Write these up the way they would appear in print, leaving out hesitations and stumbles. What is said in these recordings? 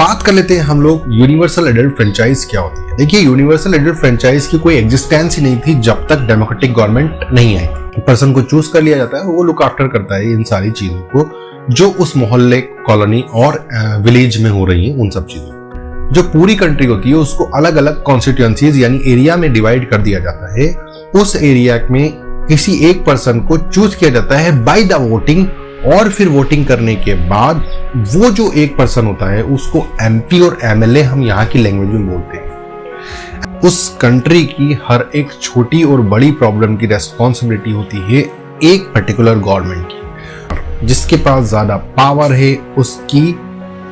बात कर लेते हैं हम लोग यूनिवर्सल एडल्ट फ्रेंचाइज क्या होती है। देखिए, यूनिवर्सल एडल्ट फ्रेंचाइज की कोई एग्जिस्टेंस ही नहीं थी जब तक डेमोक्रेटिक गवर्नमेंट नहीं आई। पर्सन को चूज कर लिया जाता है, वो लुक आफ्टर करता है इन सारी चीजों को जो उस मोहल्ले, कॉलोनी और विलेज में हो रही है। उन सब चीजों जो पूरी कंट्री होती है उसको अलग अलग कॉन्स्टिट्यूएंसीज यानी एरिया में डिवाइड कर दिया जाता है। उस एरिया में किसी एक पर्सन को चूज किया जाता है बाय द वोटिंग, और फिर वोटिंग करने के बाद वो जो एक पर्सन होता है उसको एमपी और एमएलए हम यहाँ की लैंग्वेज में बोलते हैं। उस कंट्री की हर एक छोटी और बड़ी प्रॉब्लम की रेस्पॉन्सिबिलिटी होती है एक पर्टिकुलर गवर्नमेंट की। जिसके पास ज्यादा पावर है उसकी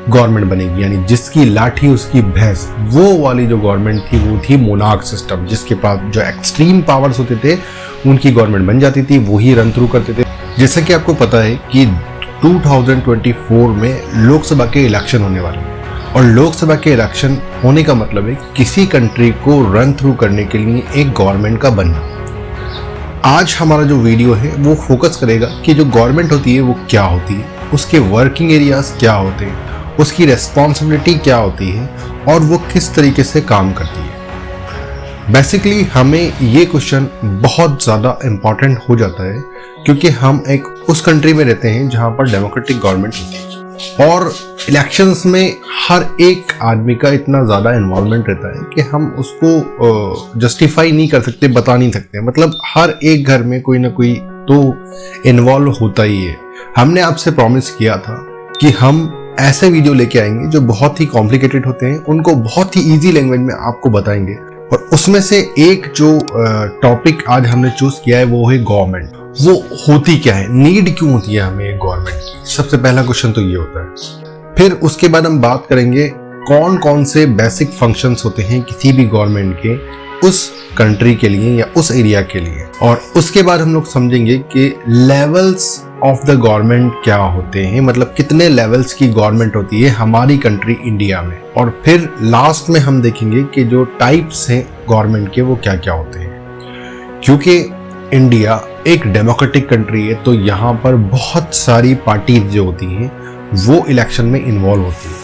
गवर्नमेंट बनेगी, यानी जिसकी लाठी उसकी भैंस, वो वाली जो गवर्नमेंट थी वो थी मोनार्क सिस्टम। जिसके पास जो एक्सट्रीम पावर्स होते थे उनकी गवर्नमेंट बन जाती थी, वही रन थ्रू करते थे। जैसा कि आपको पता है कि 2024 में लोकसभा के इलेक्शन होने वाले हैं, और लोकसभा के इलेक्शन होने का मतलब है किसी कंट्री को रन थ्रू करने के लिए एक गवर्नमेंट का बनना। आज हमारा जो वीडियो है वो फोकस करेगा कि जो गवर्नमेंट होती है वो क्या होती है, उसके वर्किंग एरियाज क्या होते हैं, उसकी रेस्पॉन्सिबिलिटी क्या होती है और वो किस तरीके से काम करती है। बेसिकली हमें ये क्वेश्चन बहुत ज़्यादा इम्पॉर्टेंट हो जाता है क्योंकि हम एक उस कंट्री में रहते हैं जहाँ पर डेमोक्रेटिक गवर्नमेंट होती है, और इलेक्शंस में हर एक आदमी का इतना ज़्यादा इन्वॉल्वमेंट रहता है कि हम उसको जस्टिफाई नहीं कर सकते, बता नहीं सकते। मतलब हर एक घर में कोई ना कोई तो इन्वॉल्व होता ही है। हमने आपसे प्रॉमिस किया था कि हम ऐसे वीडियो लेके आएंगे जो बहुत ही कॉम्प्लिकेटेड होते हैं, उनको बहुत ही ईजी लैंग्वेज में आपको बताएंगे। और उसमें से एक जो टॉपिक आज हमने चूज किया है वो है गवर्नमेंट। वो होती क्या है, नीड क्यों होती है हमें गवर्नमेंट की, सबसे पहला क्वेश्चन तो ये होता है। फिर उसके बाद हम बात करेंगे कौन कौन से बेसिक फंक्शंस होते हैं किसी भी गवर्नमेंट के उस कंट्री के लिए या उस एरिया के लिए, और उसके बाद हम लोग समझेंगे कि लेवल्स ऑफ द गवर्नमेंट क्या होते हैं, मतलब कितने लेवल्स की गवर्नमेंट होती है हमारी कंट्री इंडिया में। और फिर लास्ट में हम देखेंगे कि जो टाइप्स हैं गवर्नमेंट के वो क्या क्या होते हैं। क्योंकि इंडिया एक डेमोक्रेटिक कंट्री है तो यहाँ पर बहुत सारी पार्टीज जो होती हैं वो इलेक्शन में इन्वॉल्व होती है।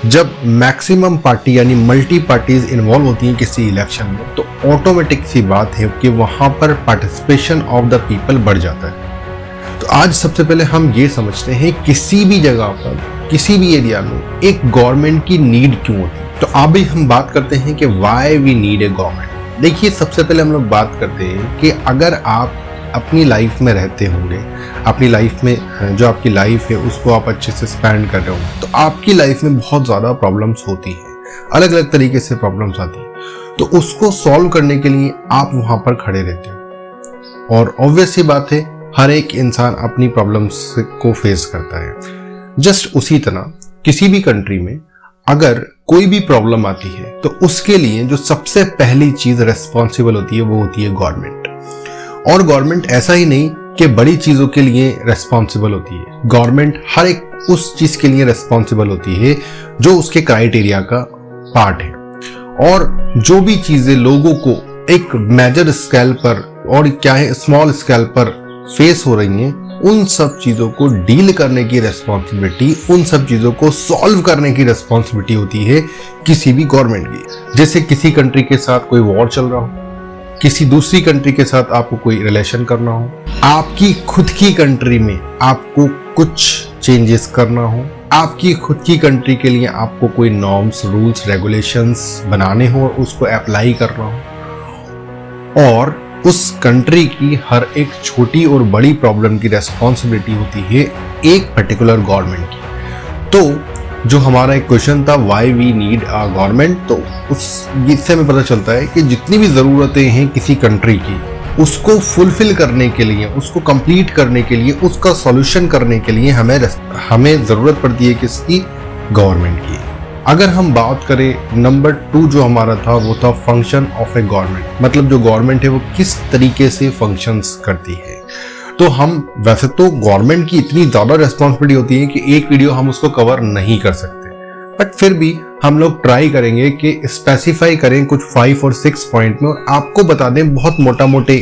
जब मैक्सिमम पार्टी यानी मल्टी पार्टीज इन्वॉल्व होती हैं किसी इलेक्शन में तो ऑटोमेटिक सी बात है कि वहाँ पर पार्टिसिपेशन ऑफ द पीपल बढ़ जाता है। तो आज सबसे पहले हम ये समझते हैं किसी भी जगह पर, किसी भी एरिया में एक गवर्नमेंट की नीड क्यों होती है। तो अभी हम बात करते हैं कि why we need a government. देखिए, सबसे पहले हम लोग बात करते हैं कि अगर आप अपनी लाइफ में रहते होंगे, अपनी लाइफ में जो आपकी लाइफ है उसको आप अच्छे से स्पेंड कर रहे होंगे, तो आपकी लाइफ में बहुत ज़्यादा प्रॉब्लम्स होती हैं, अलग अलग तरीके से प्रॉब्लम्स आती हैं। तो उसको सॉल्व करने के लिए आप वहाँ पर खड़े रहते हो, और ऑब्वियस सी बात है हर एक इंसान अपनी प्रॉब्लम्स को फेस करता है। जस्ट उसी तरह किसी भी कंट्री में अगर कोई भी प्रॉब्लम आती है तो उसके लिए जो सबसे पहली चीज रेस्पॉन्सिबल होती है वो होती है गवर्नमेंट। और गवर्नमेंट ऐसा ही नहीं कि बड़ी चीजों के लिए रेस्पॉन्सिबल होती है, गवर्नमेंट हर एक उस चीज के लिए रेस्पॉन्सिबल होती है जो उसके क्राइटेरिया का पार्ट है। और जो भी चीजें लोगों को एक मेजर स्केल पर और क्या है स्मॉल स्केल पर फेस हो रही हैं, उन सब चीजों को डील करने की रेस्पॉन्सिबिलिटी, उन सब चीजों को सॉल्व करने की रेस्पॉन्सिबिलिटी होती है किसी भी गवर्नमेंट की। जैसे किसी कंट्री के साथ कोई वॉर चल रहा हो, किसी दूसरी कंट्री के साथ आपको कोई रिलेशन करना हो, आपकी खुद की कंट्री में आपको कुछ चेंजेस करना हो, आपकी खुद की कंट्री के लिए आपको कोई नॉर्म्स, रूल्स, रेगुलेशंस बनाने हो और उसको अप्लाई करना हो, और उस कंट्री की हर एक छोटी और बड़ी प्रॉब्लम की रेस्पॉन्सिबिलिटी होती है एक पर्टिकुलर गवर्नमेंट की। तो जो हमारा एक क्वेश्चन था why we need a government, तो इससे हमें पता चलता है कि जितनी भी ज़रूरतें हैं किसी कंट्री की उसको फुलफिल करने के लिए, उसको कंप्लीट करने के लिए, उसका सॉल्यूशन करने के लिए हमें ज़रूरत पड़ती है किसकी, गवर्नमेंट की। अगर हम बात करें नंबर 2 जो हमारा था वो था फंक्शन ऑफ ए गवर्नमेंट, मतलब जो गवर्नमेंट है वो किस तरीके से फंक्शंस करती है। तो हम वैसे तो गवर्नमेंट की इतनी ज़्यादा रिस्पॉन्सिबिलिटी होती है कि एक वीडियो हम उसको कवर नहीं कर सकते, बट फिर भी हम लोग ट्राई करेंगे कि स्पेसिफाई करें कुछ 5 और 6 पॉइंट में और आपको बता दें बहुत मोटा मोटे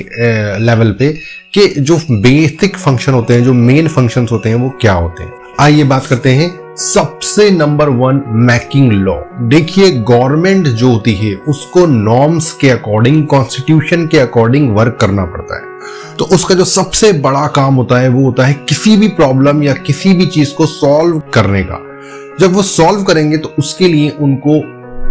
लेवल पे कि जो बेसिक फंक्शन होते हैं, जो मेन फंक्शंस होते हैं वो क्या होते हैं। आइए बात करते हैं सबसे नंबर 1 मेकिंग लॉ। देखिए गवर्नमेंट जो होती है उसको नॉर्म्स के अकॉर्डिंग, कॉन्स्टिट्यूशन के अकॉर्डिंग वर्क करना पड़ता है। तो उसका जो सबसे बड़ा काम होता है वो होता है किसी भी प्रॉब्लम या किसी भी चीज को सॉल्व करने का। जब वो सॉल्व करेंगे तो उसके लिए उनको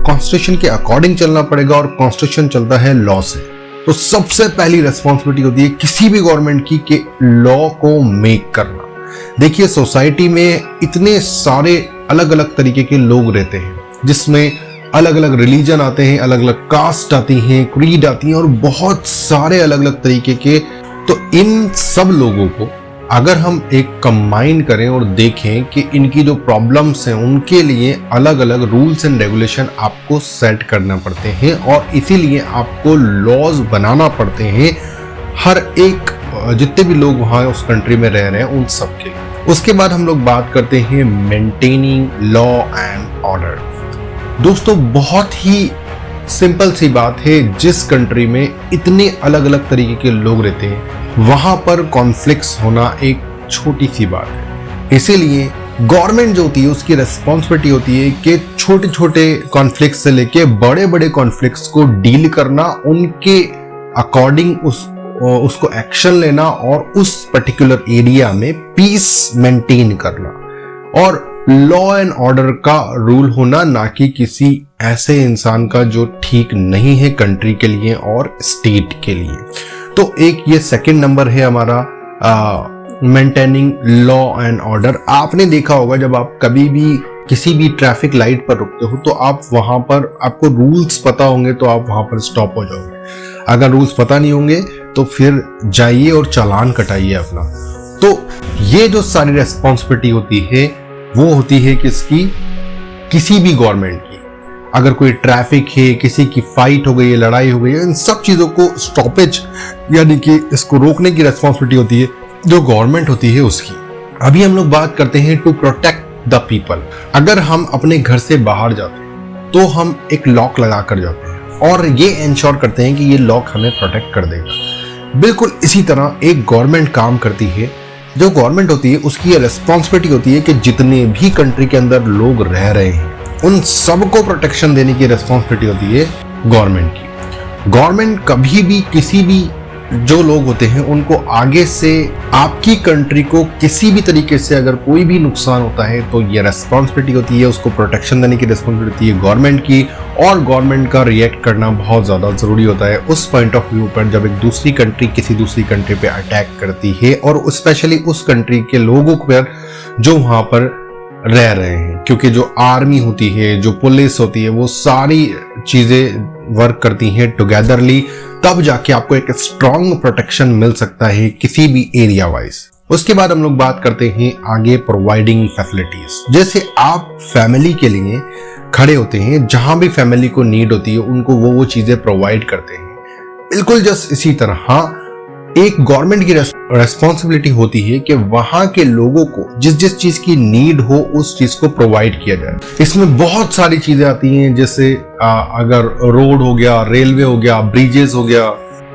कॉन्स्टिट्यूशन के अकॉर्डिंग चलना पड़ेगा, और कॉन्स्टिट्यूशन चलता है लॉ से। तो सबसे पहली रिस्पॉन्सिबिलिटी होती है किसी भी गवर्नमेंट की कि लॉ को मेक करना। देखिए सोसाइटी में इतने सारे अलग अलग तरीके के लोग रहते हैं, जिसमें अलग अलग रिलीजन आते हैं, अलग अलग कास्ट आती हैं, क्रीड आती हैं, और बहुत सारे अलग अलग तरीके के। तो इन सब लोगों को अगर हम एक कंबाइन करें और देखें कि इनकी जो प्रॉब्लम्स हैं उनके लिए अलग अलग रूल्स एंड रेगुलेशन आपको सेट करना पड़ते हैं, और इसीलिए आपको लॉज बनाना पड़ते हैं हर एक जितने भी लोग वहां उस कंट्री में रह रहे हैं उन सब के। उसके बाद हम लोग बात करते हैं मेंटेनिंग लॉ एंड ऑर्डर। दोस्तों बहुत ही सिंपल सी बात है, जिस कंट्री में इतने अलग अलग तरीके के लोग रहते हैं वहां पर कॉन्फ्लिक्ट्स होना एक छोटी सी बात है। इसीलिए गवर्नमेंट जो होती है उसकी रिस्पॉन्सिबिलिटी होती है कि छोटे छोटे कॉन्फ्लिक्ट से लेके बड़े बड़े कॉन्फ्लिक्ट्स को डील करना, उनके अकॉर्डिंग उसको एक्शन लेना, और उस पर्टिकुलर एरिया में पीस मेंटेन करना, और लॉ एंड ऑर्डर का रूल होना, ना कि किसी ऐसे इंसान का जो ठीक नहीं है कंट्री के लिए और स्टेट के लिए। तो एक ये सेकंड नंबर है हमारा मेंटेनिंग लॉ एंड ऑर्डर। आपने देखा होगा जब आप कभी भी किसी भी ट्रैफिक लाइट पर रुकते हो तो आप वहां पर, आपको रूल्स पता होंगे तो आप वहां पर स्टॉप हो जाओगे। अगर रूल्स पता नहीं होंगे तो फिर जाइए और चालान कटाइए अपना। तो ये जो सारी रिस्पॉन्सिबिलिटी होती है वो होती है किसकी, किसी भी गवर्नमेंट की। अगर कोई ट्रैफिक है, किसी की फाइट हो गई है, लड़ाई हो गई है, इन सब चीजों को स्टॉपेज यानी कि इसको रोकने की रिस्पॉन्सिबिलिटी होती है जो गवर्नमेंट होती है उसकी। अभी हम लोग बात करते हैं टू प्रोटेक्ट द पीपल। अगर हम अपने घर से बाहर जाते हैं तो हम एक लॉक लगा कर जाते हैं और ये इंश्योर करते हैं कि ये लॉक हमें प्रोटेक्ट कर देगा। बिल्कुल इसी तरह एक गवर्नमेंट काम करती है। जो गवर्नमेंट होती है उसकी ये रिस्पॉन्सिबिलिटी होती है कि जितने भी कंट्री के अंदर लोग रह रहे हैं उन सबको प्रोटेक्शन देने की रिस्पॉन्सिबिलिटी होती है गवर्नमेंट की। गवर्नमेंट कभी भी किसी भी जो लोग होते हैं उनको आगे से आपकी कंट्री को किसी भी तरीके से अगर कोई भी नुकसान होता है तो ये रिस्पॉन्सिबिलिटी होती है, उसको प्रोटेक्शन देने की रिस्पॉन्सिबिलिटी है गवर्नमेंट की। और गवर्नमेंट का रिएक्ट करना बहुत ज़्यादा ज़रूरी होता है उस पॉइंट ऑफ व्यू पर जब एक दूसरी कंट्री किसी दूसरी कंट्री पे अटैक करती है, और स्पेशली उस कंट्री के लोगों पर जो वहाँ पर रह रहे हैं। क्योंकि जो आर्मी होती है, जो पुलिस होती है, वो सारी चीज़ें वर्क करती हैं टुगेदरली, तब जाके आपको एक स्ट्रॉन्ग प्रोटेक्शन मिल सकता है किसी भी एरिया वाइज। उसके बाद हम लोग बात करते हैं आगे प्रोवाइडिंग फैसिलिटीज। जैसे आप फैमिली के लिए खड़े होते हैं, जहां भी फैमिली को नीड होती है उनको वो चीजें प्रोवाइड करते हैं। बिल्कुल जस्ट इसी तरह एक गवर्नमेंट की रेस्पॉन्सिबिलिटी होती है कि वहां के लोगों को जिस जिस चीज की नीड हो उस चीज को प्रोवाइड किया जाए। इसमें बहुत सारी चीजें आती हैं, जैसे अगर रोड हो गया, रेलवे हो गया, ब्रिजेस हो गया,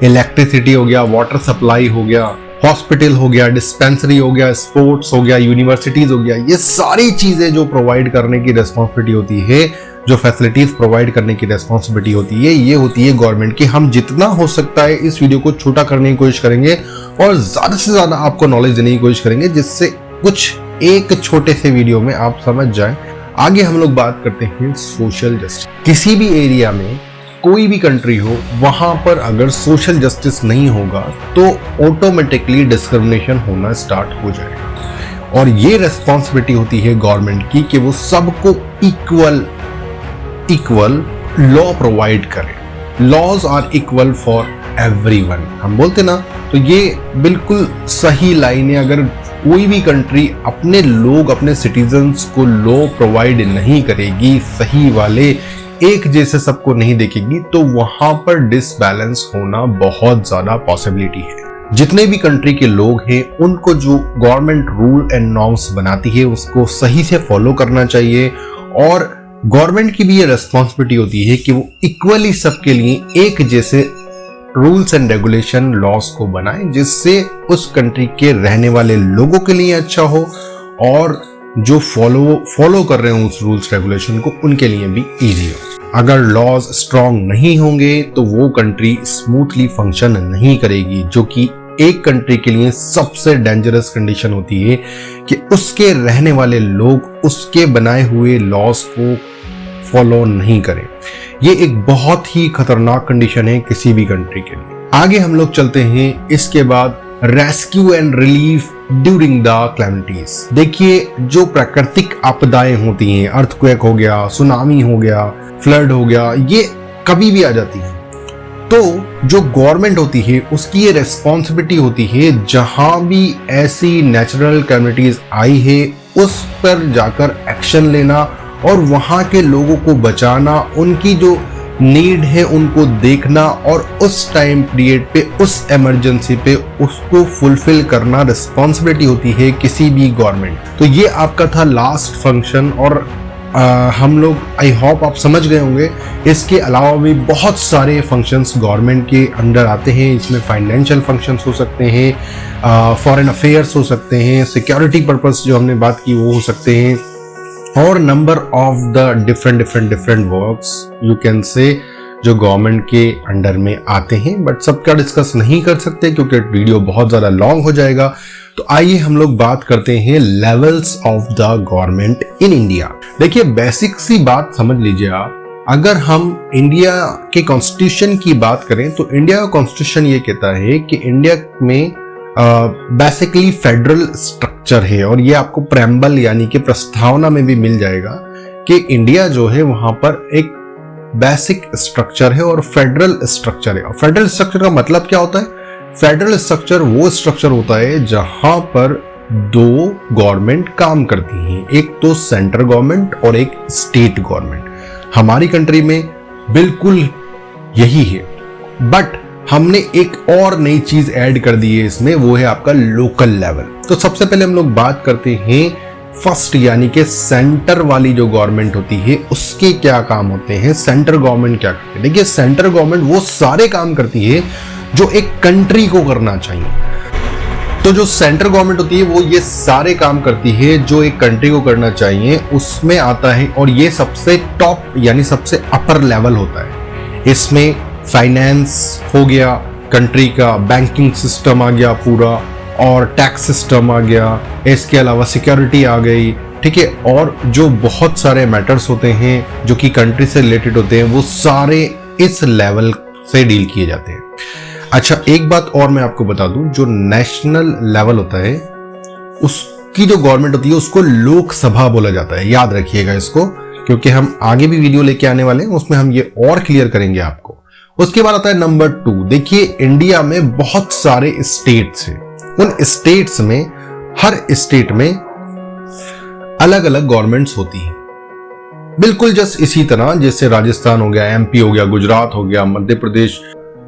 इलेक्ट्रिसिटी हो गया, वाटर सप्लाई हो गया, हॉस्पिटल हो गया, डिस्पेंसरी हो गया, स्पोर्ट्स हो गया, यूनिवर्सिटीज हो गया। ये सारी चीजें जो प्रोवाइड करने की रेस्पॉन्सिबिलिटी होती है, जो फैसिलिटीज प्रोवाइड करने की रेस्पॉन्सिबिलिटी होती है, ये होती है गवर्नमेंट की। हम जितना हो सकता है इस वीडियो को छोटा करने की कोशिश करेंगे और ज्यादा से ज्यादा आपको नॉलेज देने की कोशिश करेंगे, जिससे कुछ एक छोटे से वीडियो में आप समझ जाएं। आगे हम लोग बात करते हैं सोशल जस्टिस। किसी भी एरिया में कोई भी कंट्री हो, वहां पर अगर सोशल जस्टिस नहीं होगा तो ऑटोमेटिकली डिस्क्रिमिनेशन होना स्टार्ट हो जाएगा। और ये रेस्पॉन्सिबिलिटी होती है गवर्नमेंट की कि वो सबको इक्वल लॉ प्रोवाइड करे। Laws are equal for everyone, हम बोलते ना, तो ये बिल्कुल सही लाइन है। अगर कोई भी कंट्री अपने लोग, अपने सिटीजन्स को लॉ प्रोवाइड नहीं करेगी, सही वाले एक जैसे सबको नहीं देखेगी, तो वहां पर डिसबैलेंस होना बहुत ज्यादा पॉसिबिलिटी है। जितने भी कंट्री के लोग हैं उनको जो गवर्नमेंट रूल एंड नॉर्म्स बनाती है उसको सही से फॉलो करना चाहिए। और गवर्नमेंट की भी ये रेस्पॉन्सिबिलिटी होती है कि वो इक्वली सबके लिए एक जैसे रूल्स एंड रेगुलेशन लॉस को बनाए, जिससे उस कंट्री के रहने वाले लोगों के लिए अच्छा हो और जो फॉलो कर रहे हैं उस रूल्स रेगुलेशन को, उनके लिए भी इजी हो। अगर लॉज स्ट्रांग नहीं होंगे तो वो कंट्री स्मूथली फंक्शन नहीं करेगी, जो कि एक कंट्री के लिए सबसे डेंजरस कंडीशन होती है कि उसके रहने वाले लोग उसके बनाए हुए लॉज को फॉलो नहीं करें। ये एक बहुत ही खतरनाक कंडीशन है किसी भी कंट्री के लिए। आगे हम लोग चलते हैं। इसके बाद rescue and relief during the calamities. देखिए, जो प्राकृतिक आपदाएं होती हैं, अर्थक्वेक हो गया, सुनामी हो गया, फ्लड हो गया, ये कभी भी आ जाती है, तो जो गवर्नमेंट होती है उसकी ये रेस्पॉन्सिबिलिटी होती है, जहां भी ऐसी नेचुरल कैलेमिटीज आई है उस पर जाकर एक्शन लेना और वहां के लोगों को बचाना, उनकी जो नीड है उनको देखना और उस टाइम पीरियड पे, उस इमरजेंसी पे उसको फुलफिल करना रिस्पॉन्सिबिलिटी होती है किसी भी गवर्नमेंट। तो ये आपका था लास्ट फंक्शन और हम लोग, आई होप आप समझ गए होंगे। इसके अलावा भी बहुत सारे फंक्शंस गवर्नमेंट के अंडर आते हैं। इसमें फाइनेंशियल फंक्शंस हो सकते हैं, फॉरेन अफेयर्स हो सकते हैं, सिक्योरिटी पर्पस जो हमने बात की वो हो सकते हैं, और number of the different works you can say जो गवर्नमेंट के अंडर में आते हैं। बट सबका डिस्कस नहीं कर सकते क्योंकि वीडियो बहुत ज्यादा लॉन्ग हो जाएगा। तो आइए हम लोग बात करते हैं levels of the government in India. देखिए, बेसिक सी बात समझ लीजिए आप। अगर हम इंडिया के कॉन्स्टिट्यूशन की बात करें तो इंडिया का कॉन्स्टिट्यूशन ये कहता है कि इंडिया में बेसिकली फेडरल स्ट्रक्चर है, और ये आपको प्रेम्बल यानी कि प्रस्तावना में भी मिल जाएगा कि इंडिया जो है वहां पर एक बेसिक स्ट्रक्चर है और फेडरल स्ट्रक्चर है। और फेडरल स्ट्रक्चर का मतलब क्या होता है? फेडरल स्ट्रक्चर वो स्ट्रक्चर होता है जहां पर दो गवर्नमेंट काम करती हैं, एक तो सेंट्रल गवर्नमेंट और एक स्टेट गवर्नमेंट। हमारी कंट्री में बिल्कुल यही है, बट हमने एक और नई चीज ऐड कर दी है इसमें, वो है आपका लोकल लेवल। तो सबसे पहले हम लोग बात करते हैं फर्स्ट, यानी कि सेंटर वाली जो गवर्नमेंट होती है उसके क्या काम होते हैं, सेंट्रल गवर्नमेंट क्या करती है। देखिए, सेंट्रल गवर्नमेंट वो सारे काम करती है जो एक कंट्री को करना चाहिए। तो जो सेंट्रल गवर्नमेंट होती है वो ये सारे काम करती है जो एक कंट्री को करना चाहिए, उसमें आता है। और ये सबसे टॉप यानी सबसे अपर लेवल होता है। इसमें फाइनेंस हो गया कंट्री का, बैंकिंग सिस्टम आ गया पूरा, और टैक्स सिस्टम आ गया, इसके अलावा सिक्योरिटी आ गई, ठीक है। और जो बहुत सारे मैटर्स होते हैं जो कि कंट्री से रिलेटेड होते हैं वो सारे इस लेवल से डील किए जाते हैं। अच्छा, एक बात और मैं आपको बता दूं, जो नेशनल लेवल होता है उसकी जो गवर्नमेंट होती है उसको लोकसभा बोला जाता है। याद रखिएगा इसको, क्योंकि हम आगे भी वीडियो लेके आने वाले हैं, उसमें हम ये और क्लियर करेंगे आपको। उसके बाद आता है नंबर 2। देखिए, इंडिया में बहुत सारे स्टेट्स हैं। उन स्टेट्स में, हर स्टेट में अलग अलग गवर्नमेंट्स होती हैं, बिल्कुल जस्ट इसी तरह जैसे राजस्थान हो गया, एमपी हो गया, गुजरात हो गया, मध्य प्रदेश,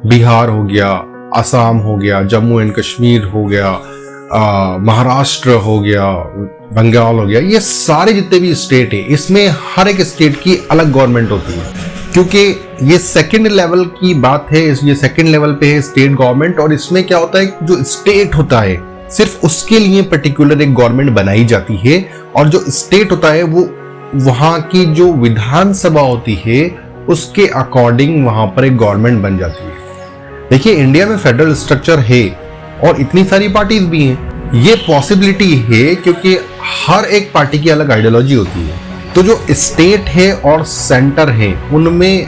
बिहार हो गया, असम हो गया, जम्मू एंड कश्मीर हो गया, महाराष्ट्र हो गया, बंगाल हो गया। ये सारे जितने भी स्टेट है, इसमें हर एक स्टेट की अलग गवर्नमेंट होती है, क्योंकि ये सेकंड लेवल की बात है। ये सेकंड लेवल पे है स्टेट गवर्नमेंट, और इसमें क्या होता है, जो स्टेट होता है सिर्फ उसके लिए पर्टिकुलर एक गवर्नमेंट बनाई जाती है, और जो स्टेट होता है वो वहां की जो विधानसभा होती है उसके अकॉर्डिंग वहां पर एक गवर्नमेंट बन जाती है। देखिए, इंडिया में फेडरल स्ट्रक्चर है और इतनी सारी पार्टीज भी हैं। ये पॉसिबिलिटी है क्योंकि हर एक पार्टी की अलग आइडियोलॉजी होती है। तो जो स्टेट है और सेंटर है उनमें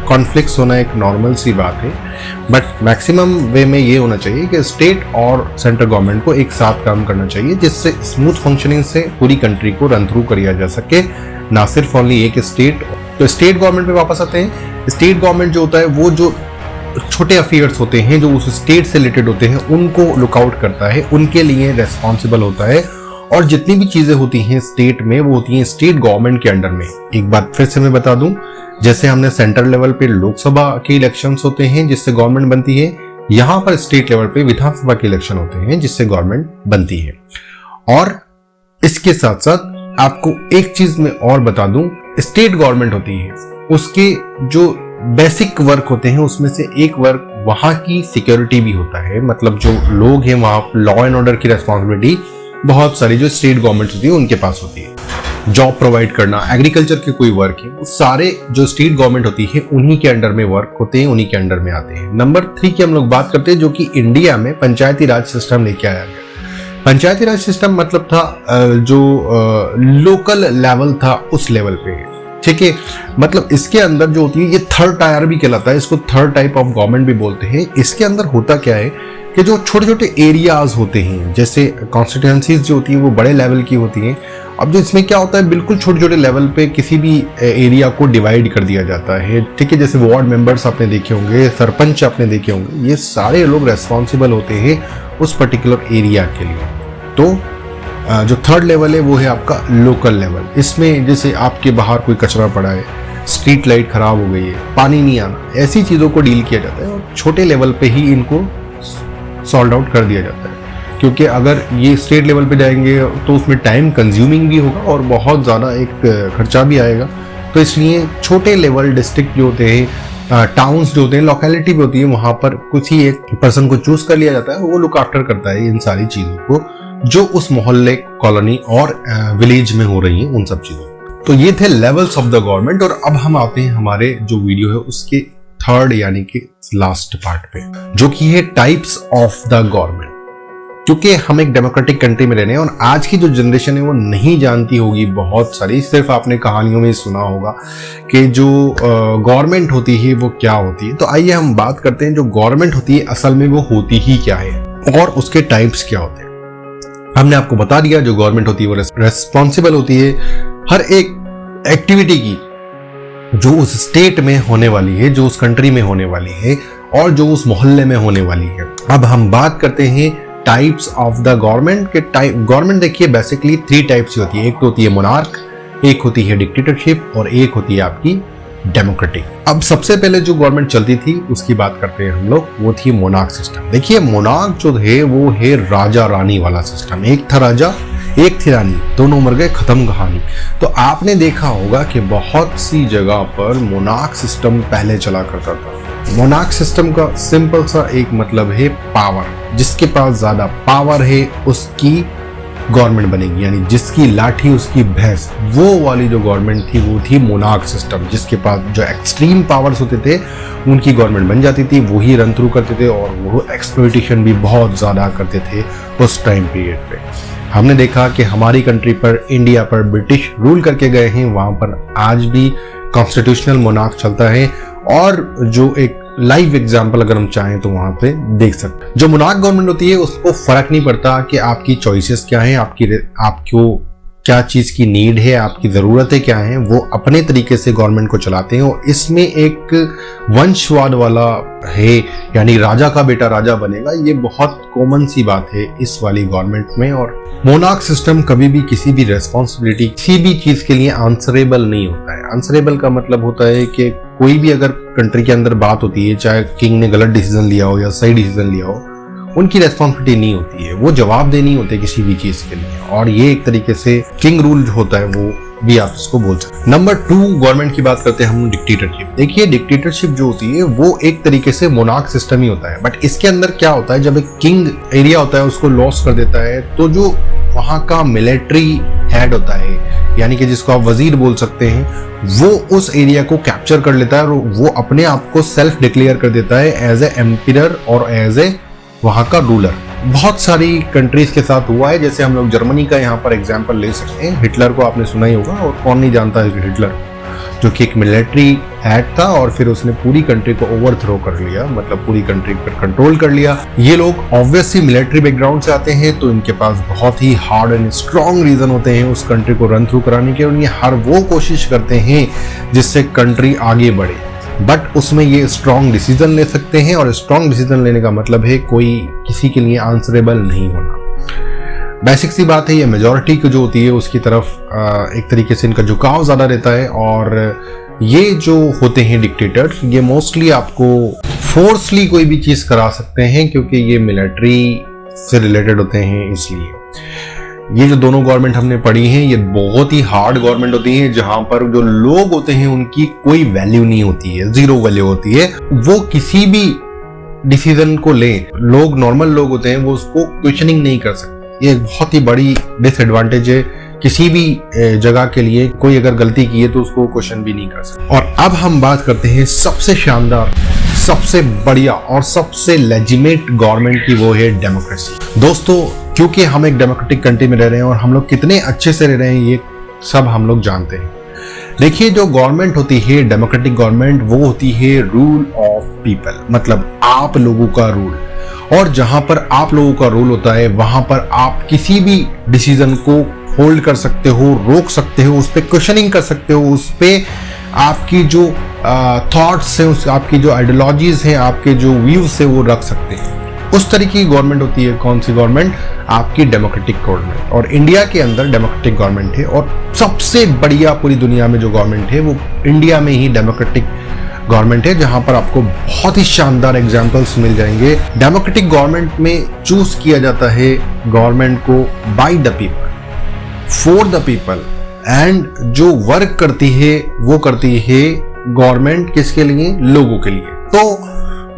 कॉन्फ्लिक्ट्स होना एक नॉर्मल सी बात है, बट मैक्सिमम वे में ये होना चाहिए कि स्टेट और सेंट्रल गवर्नमेंट को एक साथ काम करना चाहिए, जिससे स्मूथ फंक्शनिंग से पूरी कंट्री को रन थ्रू किया जा सके, ना सिर्फ ओनली एक स्टेट। तो स्टेट गवर्नमेंट पे वापस आते हैं। स्टेट गवर्नमेंट जो होता है वो जो छोटे अफेयर्स होते हैं जो उस स्टेट से रिलेटेड होते हैं उनको लुकआउट करता है, उनके लिए रेस्पॉन्सिबल होता है। और जितनी भी चीजें होती हैं स्टेट में वो होती हैं स्टेट गवर्नमेंट के अंडर में। एक बात फिर से मैं बता दूं, जैसे हमने सेंट्रल लेवल पे लोकसभा के इलेक्शंस होते हैं जिससे गवर्नमेंट बनती है, यहां पर स्टेट लेवल पे विधानसभा के इलेक्शन होते हैं जिससे गवर्नमेंट बनती है। और इसके साथ साथ आपको एक चीज मैं और बता दूं, स्टेट गवर्नमेंट होती है उसके जो बेसिक वर्क होते हैं उसमें से एक वर्क वहां की सिक्योरिटी भी होता है। मतलब जो लोग हैं वहां लॉ एंड ऑर्डर की रेस्पॉन्सिबिलिटी बहुत सारी जो स्टेट गवर्नमेंट होती है उनके पास होती है। जॉब प्रोवाइड करना, एग्रीकल्चर के कोई वर्क है, वो सारे जो स्टेट गवर्नमेंट होती है उन्हीं के अंडर में वर्क होते हैं, उन्हीं के अंडर में आते हैं। नंबर 3 की हम लोग बात करते हैं, जो कि इंडिया में पंचायती राज सिस्टम लेके आया गया। पंचायती राज सिस्टम मतलब था जो लोकल लेवल था उस लेवल पे, ठीक है। मतलब इसके अंदर जो होती है, ये थर्ड टायर भी कहलाता है, इसको थर्ड टाइप ऑफ गवर्नमेंट भी बोलते हैं। इसके अंदर होता क्या है कि जो छोटे छोटे एरियाज होते हैं, जैसे कॉन्स्टिट्यूएंसीज जो होती है वो बड़े लेवल की होती हैं। अब जो इसमें क्या होता है, बिल्कुल छोटे छोटे लेवल पे किसी भी एरिया को डिवाइड कर दिया जाता है, ठीक है। जैसे वार्ड मेंबर्स आपने देखे होंगे, सरपंच आपने देखे होंगे, ये सारे लोग रेस्पॉन्सिबल होते हैं उस पर्टिकुलर एरिया के लिए। तो जो थर्ड लेवल है वो है आपका लोकल लेवल। इसमें जैसे आपके बाहर कोई कचरा पड़ा है, स्ट्रीट लाइट खराब हो गई है, पानी नहीं आना, ऐसी चीज़ों को डील किया जाता है और छोटे लेवल पे ही इनको सॉल्व आउट कर दिया जाता है। क्योंकि अगर ये स्टेट लेवल पे जाएंगे तो उसमें टाइम कंज्यूमिंग भी होगा और बहुत ज़्यादा एक खर्चा भी आएगा। तो इसलिए छोटे लेवल डिस्ट्रिक्ट जो होते हैं, टाउन्स जो होते हैं, लोकेलिटी भी होती है, वहाँ पर कुछ ही एक पर्सन को चूज कर लिया जाता है, वो लुक आफ्टर करता है इन सारी चीज़ों को जो उस मोहल्ले, कॉलोनी और विलेज में हो रही हैं, उन सब चीज़ों। तो ये थे लेवल्स ऑफ द गवर्नमेंट। और अब हम आते हैं हमारे जो वीडियो है उसके थर्ड यानी कि लास्ट पार्ट पे, जो कि है टाइप्स ऑफ द गवर्नमेंट। क्योंकि हम एक डेमोक्रेटिक कंट्री में रहने हैं और आज की जो जनरेशन है वो नहीं जानती होगी बहुत सारी, सिर्फ आपने कहानियों में सुना होगा कि जो गवर्नमेंट होती है वो क्या होती है। तो आइए हम बात करते हैं जो गवर्नमेंट होती है असल में वो होती ही क्या है और उसके टाइप्स क्या होते हैं। हमने आपको बता दिया, जो गवर्नमेंट होती है वो रेस्पॉन्सिबल होती है हर एक एक्टिविटी की जो उस स्टेट में होने वाली है, जो उस कंट्री में होने वाली है और जो उस मोहल्ले में होने वाली है। अब हम बात करते हैं टाइप्स ऑफ द गवर्नमेंट के। गवर्नमेंट देखिए बेसिकली 3 टाइप्स की होती है। एक तो होती है मोनार्क, एक होती है डिक्टेटरशिप और एक होती है आपकी डेमोक्रेटिक। अब सबसे पहले जो गवर्नमेंट चलती थी उसकी बात करते हैं हम लोग, वो थी मोनार्क सिस्टम। देखिए मोनार्क जो है वो है राजा रानी वाला सिस्टम। एक था राजा, एक थी रानी, दोनों मर गए, खत्म कहानी। तो आपने देखा होगा कि बहुत सी जगह पर मोनार्क सिस्टम पहले चला करता था। मोनार्क सिस्टम का सिंपल सा एक मतलब है पावर। जिसके पास ज्यादा पावर है उसकी गवर्नमेंट बनेगी, यानी जिसकी लाठी उसकी भैंस, वो वाली जो गवर्नमेंट थी वो थी मोनार्क सिस्टम। जिसके पास जो एक्सट्रीम पावर्स होते थे उनकी गवर्नमेंट बन जाती थी, वही रन थ्रू करते थे और वो एक्सप्लॉइटेशन भी बहुत ज़्यादा करते थे उस टाइम पीरियड पे। हमने देखा कि हमारी कंट्री पर, इंडिया पर ब्रिटिश रूल करके गए हैं, वहाँ पर आज भी कॉन्स्टिट्यूशनल मोनार्क चलता है और जो एक लाइव एग्जाम्पल अगर हम चाहें तो वहां पे देख सकते हैं। जो मोनार्क गवर्नमेंट होती है उसको फर्क नहीं पड़ता कि आपकी चॉइसेस क्या हैं, आपको क्या चीज की नीड है, आपकी जरूरतें क्या हैं, वो अपने तरीके से गवर्नमेंट को चलाते हैं। और इसमें एक वंशवाद वाला है, यानी राजा का बेटा राजा बनेगा, ये बहुत कॉमन सी बात है इस वाली गवर्नमेंट में। और मोनार्क सिस्टम कभी भी किसी भी रेस्पॉन्सिबिलिटी, किसी भी चीज के लिए आंसरेबल नहीं होता है। आंसरेबल का मतलब होता है कि कोई भी अगर कंट्री के अंदर बात होती है, चाहे किंग ने गलत डिसीजन लिया हो या सही डिसीजन लिया हो, उनकी रेस्पॉन्सिबिलिटी नहीं होती है, वो जवाब देनी होते किसी भी चीज के लिए। और ये एक तरीके से किंग रूल जो होता है वो भी आप इसको बोल सकते हैं। नंबर 2 गवर्नमेंट की बात करते हैं हम, डिक्टेटरशिप। देखिए डिक्टेटरशिप जो होती है वो एक तरीके से मोनार्क सिस्टम ही होता है, बट इसके अंदर क्या होता है, जब एक किंग एरिया होता है उसको लॉस कर देता है तो जो वहां का मिलिट्री हेड होता है, यानी कि जिसको आप वजीर बोल सकते हैं, वो उस एरिया को कैप्चर कर लेता है और वो अपने आप को सेल्फ डिक्लेयर कर देता है एज ए एम्पियर और एज ए वहां का रूलर। बहुत सारी कंट्रीज के साथ हुआ है, जैसे हम लोग जर्मनी का यहाँ पर एग्जांपल ले सकते हैं। हिटलर को आपने सुना ही होगा, और कौन नहीं जानता है कि हिटलर जो कि एक मिलिट्री हेड था और फिर उसने पूरी कंट्री को ओवरथ्रो कर लिया, मतलब पूरी कंट्री पर कंट्रोल कर लिया। ये लोग ऑब्वियसली मिलिट्री बैकग्राउंड से आते हैं तो इनके पास बहुत ही हार्ड एंड स्ट्रॉन्ग रीजन होते हैं उस कंट्री को रन थ्रू कराने के, और ये हर वो कोशिश करते हैं जिससे कंट्री आगे बढ़े। बट उसमें ये स्ट्रॉन्ग डिसीजन ले सकते हैं, और स्ट्रॉन्ग डिसीजन लेने का मतलब है कोई किसी के लिए आंसरेबल नहीं होना। बेसिक सी बात है, ये मेजॉरिटी की जो होती है उसकी तरफ एक तरीके से इनका झुकाव ज्यादा रहता है। और ये जो होते हैं डिक्टेटर्स, ये मोस्टली आपको फोर्सली कोई भी चीज करा सकते हैं क्योंकि ये मिलिट्री से रिलेटेड होते हैं। इसलिए ये जो दोनों गवर्नमेंट हमने पढ़ी हैं ये बहुत ही हार्ड गवर्नमेंट होती है, जहां पर जो लोग होते हैं उनकी कोई वैल्यू नहीं होती है, जीरो वैल्यू होती है। वो किसी भी डिसीजन को लें, लोग नॉर्मल लोग होते हैं वो उसको क्वेश्चनिंग नहीं कर सकते। ये बहुत ही बड़ी डिसएडवांटेज है किसी भी जगह के लिए। कोई अगर गलती की है तो उसको क्वेश्चन भी नहीं कर सकता। और अब हम बात करते हैं सबसे शानदार, सबसे बढ़िया और सबसे लेजिमेट गवर्नमेंट की, वो है डेमोक्रेसी। दोस्तों, क्योंकि हम एक डेमोक्रेटिक कंट्री में रह रहे हैं और हम लोग कितने अच्छे से रह रहे हैं ये सब हम लोग जानते हैं। देखिए, जो गवर्नमेंट होती है डेमोक्रेटिक गवर्नमेंट, वो होती है रूल ऑफ पीपल, मतलब आप लोगों का रूल। और जहां पर आप लोगों का रूल होता है वहां पर आप किसी भी डिसीजन को होल्ड कर सकते हो, रोक सकते हो, उस पर क्वेश्चनिंग कर सकते हो, उस पर आपकी जो थॉट्स हैं, आपकी जो आइडियोलॉजीज हैं, आपके जो व्यूज है वो रख सकते हैं। उस तरीके की गवर्नमेंट होती है कौन सी गवर्नमेंट? आपकी डेमोक्रेटिक गवर्नमेंट। और इंडिया के अंदर डेमोक्रेटिक गवर्नमेंट है और सबसे बढ़िया पूरी दुनिया में जो गवर्नमेंट है वो इंडिया में ही डेमोक्रेटिक गवर्नमेंट है, जहां पर आपको बहुत ही शानदार एग्जांपल्स मिल जाएंगे। डेमोक्रेटिक गवर्नमेंट में चूज किया जाता है गवर्नमेंट को by the people, for the people, and जो वर्क करती है वो करती है गवर्नमेंट किसके लिए? लोगों के लिए। तो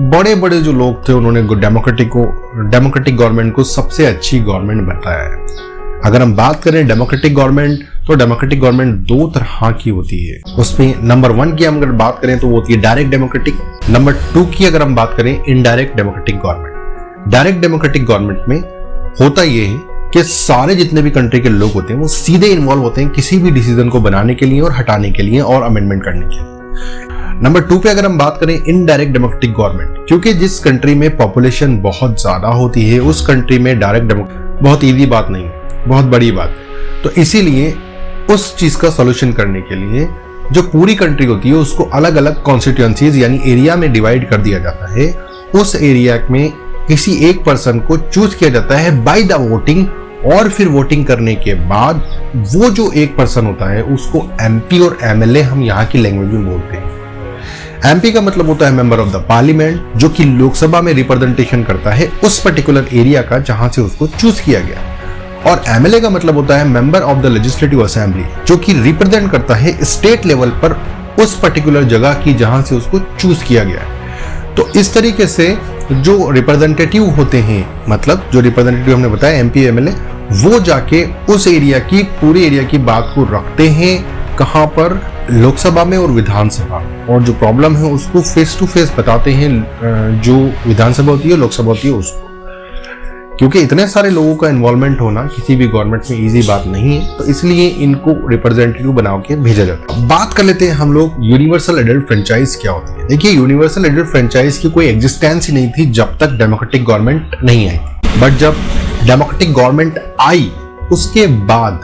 बड़े बड़े जो लोग थे उन्होंने डेमोक्रेटिक गवर्नमेंट को सबसे अच्छी गवर्नमेंट बताया है। अगर हम बात करें डेमोक्रेटिक गवर्नमेंट, तो डेमोक्रेटिक गवर्नमेंट दो तरह की होती है। उसमें नंबर 1 की हम अगर बात करें तो वो होती है डायरेक्ट डेमोक्रेटिक। नंबर 2 की अगर हम बात करें, indirect democratic government. Direct democratic government में होता ये है कि सारे जितने भी कंट्री के लोग होते हैं वो सीधे इन्वॉल्व होते हैं किसी भी डिसीजन को बनाने के लिए और हटाने के लिए और अमेंडमेंट करने के लिए। नंबर 2 पे अगर हम बात करें, इनडायरेक्ट डेमोक्रेटिक गवर्नमेंट, क्योंकि जिस कंट्री में पॉपुलेशन बहुत ज्यादा होती है उस कंट्री में डायरेक्ट डेमोक्रेसी बहुत ईजी बात नहीं है, बहुत बड़ी बात है। तो इसीलिए उस चीज का सोल्यूशन करने के लिए जो पूरी कंट्री होती है उसको अलग अलग कॉन्स्टिट्यूएंसीज यानी एरिया में डिवाइड कर दिया जाता है। उस एरिया में किसी एक पर्सन को चूज किया जाता है बाय द वोटिंग, और फिर वोटिंग करने के बाद वो जो एक पर्सन होता है उसको एमपी और एमएलए हम यहाँ की लैंग्वेज में बोलते हैं। एमपी का मतलब होता है मेंबर ऑफ द पार्लियामेंट, जो कि लोकसभा में रिप्रेजेंटेशन करता है उस पर्टिकुलर एरिया का जहां से उसको चूज किया गया। और एमएलए का मतलब होता है member of the legislative assembly, जो कि रिप्रेजेंट करता है स्टेट लेवल पर उस पर्टिकुलर जगह की जहां से उसको चूज किया गया है। तो इस तरीके से जो रिप्रेजेंटेटिव होते हैं, मतलब जो रिप्रेजेंटेटिव हमने बताया एमपी एमएलए, वो जाके उस एरिया की, पूरे एरिया की बात को रखते हैं कहां पर? लोकसभा में और विधानसभा, और जो प्रॉब्लम है उसको फेस टू फेस बताते हैं जो विधानसभा होती है, लोकसभा होती है उसको। क्योंकि इतने सारे लोगों का इन्वॉल्वमेंट होना किसी भी गवर्नमेंट में इजी बात नहीं है, तो इसलिए इनको रिप्रेजेंटेटिव बना के भेजा जाता है। बात कर लेते हैं हम लोग यूनिवर्सल एडल्ट फ्रेंचाइज क्या होती है। देखिए, यूनिवर्सल एडल्ट फ्रेंचाइज की कोई एग्जिस्टेंस ही नहीं थी जब तक डेमोक्रेटिक गवर्नमेंट नहीं आई। बट जब डेमोक्रेटिक गवर्नमेंट आई उसके बाद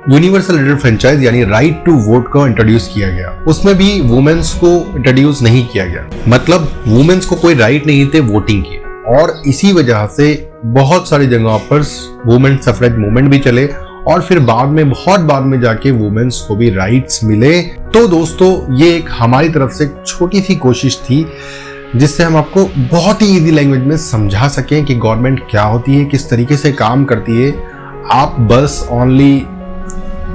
यूनिवर्सल एडल्ट फ्रेंचाइज यानी राइट टू वोट को इंट्रोड्यूस किया गया। उसमें भी वुमेन्स को इंट्रोड्यूस नहीं किया गया, मतलब वुमेन्स को कोई राइट नहीं थे वोटिंग के। और इसी वजह से बहुत सारी जगहों पर वुमेन सफरेज मूवमेंट भी चले और फिर बाद में, बहुत बाद में जाके वुमेन्स को भी राइट्स मिले। तो दोस्तों, ये एक हमारी तरफ से छोटी सी कोशिश थी जिससे हम आपको बहुत ही इजी लैंग्वेज में समझा सकें कि गवर्नमेंट क्या होती है, किस तरीके से काम करती है। आप बस ओनली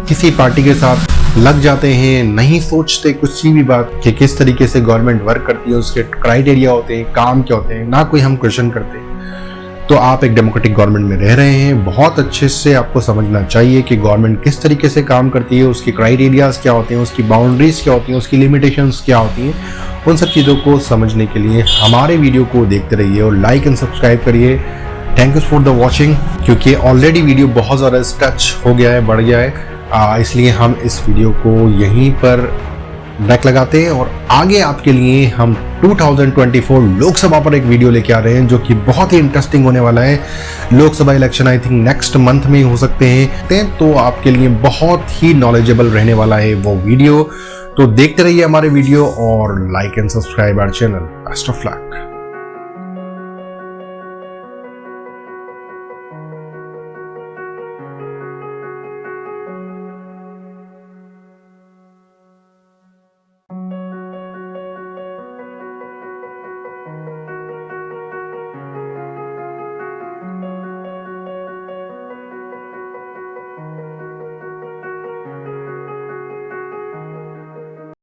किसी पार्टी के साथ लग जाते हैं, नहीं सोचते कुछ भी बात कि किस तरीके से गवर्नमेंट वर्क करती है, उसके क्राइटेरिया होते हैं, काम क्या होते हैं, ना कोई हम क्वेश्चन करते हैं। तो आप एक डेमोक्रेटिक गवर्नमेंट में रह रहे हैं, बहुत अच्छे से आपको समझना चाहिए कि गवर्नमेंट किस तरीके से काम करती है, उसके क्राइटेरियाज क्या होते हैं, उसकी बाउंड्रीज क्या होती हैं, उसकी लिमिटेशंस क्या होती हैं। उन सब चीज़ों को समझने के लिए हमारे वीडियो को देखते रहिए और लाइक एंड सब्सक्राइब करिए। Thank you for the watching, क्योंकि ऑलरेडी वीडियो बहुत ज़्यादा टच हो गया है, बढ़ गया है, इसलिए हम इस वीडियो को यहीं पर ब्रेक लगाते हैं और आगे आपके लिए हम 2024 लोकसभा पर एक वीडियो लेके आ रहे हैं जो कि बहुत ही इंटरेस्टिंग होने वाला है। Lok Sabha election I think next month में हो सकते हैं, तो आपके लिए बहुत ही नॉलेजेबल रहने वाला है वो वीडियो। तो देखते रहिए हमारे वीडियो और like and subscribe our channel. Best of luck.